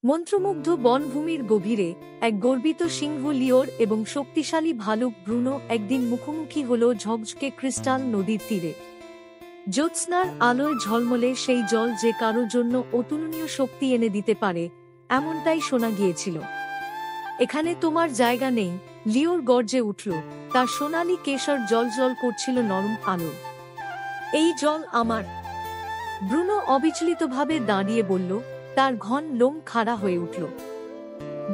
মন্ত্রমুগ্ধ বনভূমির গভীরে এক গর্বিত সিংহ লিওর এবং শক্তিশালী ভালুক ব্রুনো একদিন মুখোমুখি হল ঝকঝকে ক্রিস্টাল নদীর তীরে। জ্যোৎস্নার আলোয় ঝলমলে সেই জল যে কারো জন্য অতুলনীয় শক্তি এনে দিতে পারে, এমনটাই শোনা গিয়েছিল। এখানে তোমার জায়গা নেই, লিওর গর্জে উঠল। তার সোনালি কেশর জলজল করছিল নরম আলো। এই জল আমার। ব্রুনো অবিচলিতভাবে দাঁড়িয়ে বলল, তার ঘন লোম খাড়া হয়ে উঠল।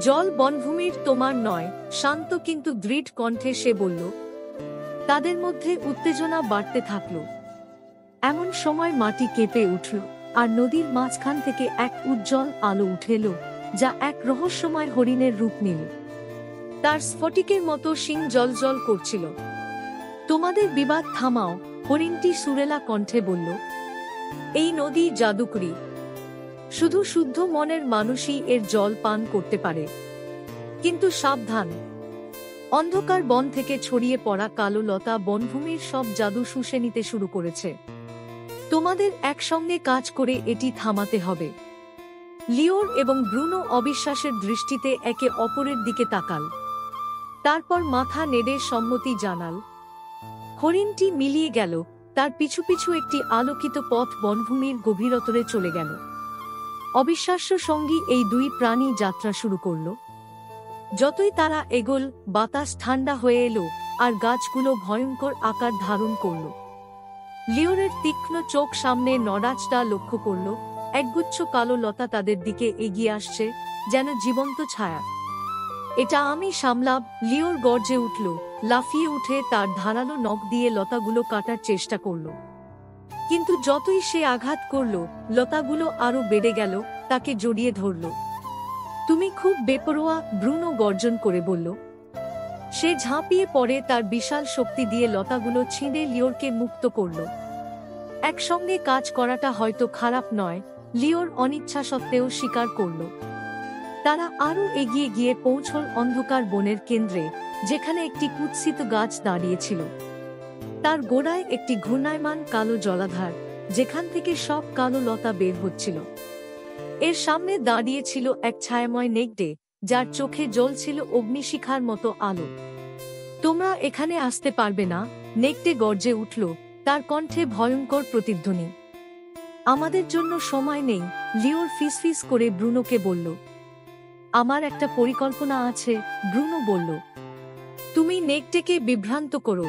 জল বনভূমির তোমার নয়, শান্ত কিন্তু দৃঢ় কণ্ঠে সে বলল। তাদের মধ্যে উত্তেজনা বাড়তে থাকল। এমন সময় মাটি কেঁপে উঠল, আর নদীর মাঝখান থেকে এক উজ্জ্বল আলো উঠে এলো, যা এক রহস্যময় হরিণের রূপ নিল। তার স্ফটিকের মতো শিং জলজল করছিল। তোমাদের বিবাদ থামাও, হরিণটি সুরেলা কণ্ঠে বলল। এই নদী জাদুকরী। শুধু শুদ্ধ মনের মানুষই এর জল পান করতে পারে। কিন্তু সাবধান, অন্ধকার বন থেকে ছড়িয়ে পড়া কালো লতা বনভূমির সব জাদু শুষে নিতে শুরু করেছে। তোমাদের একসঙ্গে কাজ করে এটি থামাতে হবে। লিওর এবং ব্রুনো অবিশ্বাসের দৃষ্টিতে একে অপরের দিকে তাকাল। তারপর মাথা নেড়ে সম্মতি জানাল। হরিণটি মিলিয়ে গেল, তার পিছু পিছু একটি আলোকিত পথ বনভূমির গভীরতরে চলে গেল। অবিশ্বাস্য সঙ্গী এই দুই প্রাণী যাত্রা শুরু করল। যতই তারা এগোল, বাতাস ঠান্ডা হয়ে এলো, আর গাছগুলো ভয়ঙ্কর আকার ধারণ করল। লিওরের তীক্ষ্ণ চোখ সামনে নড়াচড়া লক্ষ্য করল। একগুচ্ছ কালো লতা তাদের দিকে এগিয়ে আসছে, যেন জীবন্ত ছায়া। এটা আমি সামলাব, লিওর গর্জে উঠল। লাফিয়ে উঠে তার ধারালো নখ দিয়ে লতাগুলো কাটার চেষ্টা করল। কিন্তু যতই সে আঘাত করল, লতাগুলো আরো বেড়ে গেল, তাকে জড়িয়ে ধরল। তুমি খুব বেপরোয়া, ব্রুনো গর্জন করে বলল। সে ঝাঁপিয়ে পড়ে তার বিশাল শক্তি দিয়ে লতাগুলো ছিঁড়ে লিওরকে মুক্ত করল। একসঙ্গে কাজ করাটা হয়তো খারাপ নয়, লিওর অনিচ্ছা সত্ত্বেও স্বীকার করল। তারা আরো এগিয়ে গিয়ে পৌঁছল অন্ধকার বনের কেন্দ্রে, যেখানে একটি কুৎসিত গাছ দাঁড়িয়েছিল। তার গোড়ায় একটি ঘূর্ণায়মান কালো জলাধার, যেখান থেকে সব কালো লতা বের হচ্ছিল। এর সামনে দাঁড়িয়েছিল এক ছায়াময় নেকড়ে, যার চোখে জ্বলছিল অগ্নিশিখার মতো আলো। তোমরা এখানে আসতে পারবে না, নেকড়ে গর্জে উঠল, তার কণ্ঠে ভয়ঙ্কর প্রতিধ্বনি। আমাদের জন্য সময় নেই, লিওর ফিসফিস করে ব্রুনোকে বলল। আমার একটা পরিকল্পনা আছে, ব্রুনো বলল। তুমি নেকড়েকে বিভ্রান্ত করো।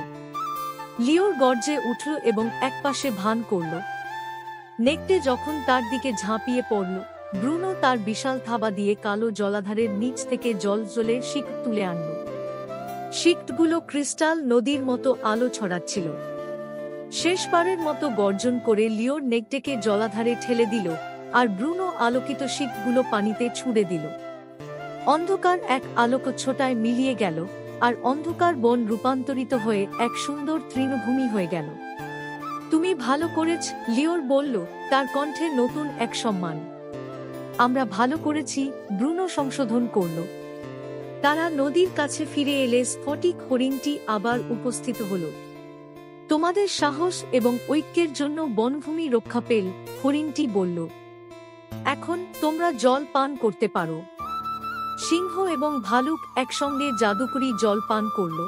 লিওর গর্জে উঠল এবং একপাশে ভান করল। নেকড়ে যখন তার দিকে ঝাঁপিয়ে পড়ল, ব্রুনো তার বিশাল থাবা দিয়ে কালো জলাধারের নিচ থেকে জলজলে শিক তুলে আনল। শিকগুলো ক্রিস্টাল নদীর মতো আলো ছড়াচ্ছিল। শেষবারের মতো গর্জন করে লিওর নেকড়েকে জলাধারে ঠেলে দিল, আর ব্রুনো আলোকিত শিকগুলো পানিতে ছুঁড়ে দিল। অন্ধকার এক আলোকচ্ছটায় মিলিয়ে গেল, আর অন্ধকার বন রূপান্তরিত হয়ে এক সুন্দর তৃণভূমি হয়ে গেল। তুমি ভালো করেছ, লিওর বলল, তার কণ্ঠে নতুন এক সম্মান। আমরা ভালো করেছি, ব্রুনো সংশোধন করল। তারা নদীর কাছে ফিরে এলে স্ফটিক হরিণটি আবার উপস্থিত হল। তোমাদের সাহস এবং ঐক্যের জন্য বনভূমি রক্ষা পেল, হরিণটি বলল। এখন তোমরা জল পান করতে পারো। সিংহ এবং ভালুক একসঙ্গে জাদুকরী জল পান করল।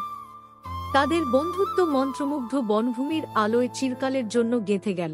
তাদের বন্ধুত্ব মন্ত্রমুগ্ধ বনভূমির আলোয় চিরকালের জন্য গেঁথে গেল।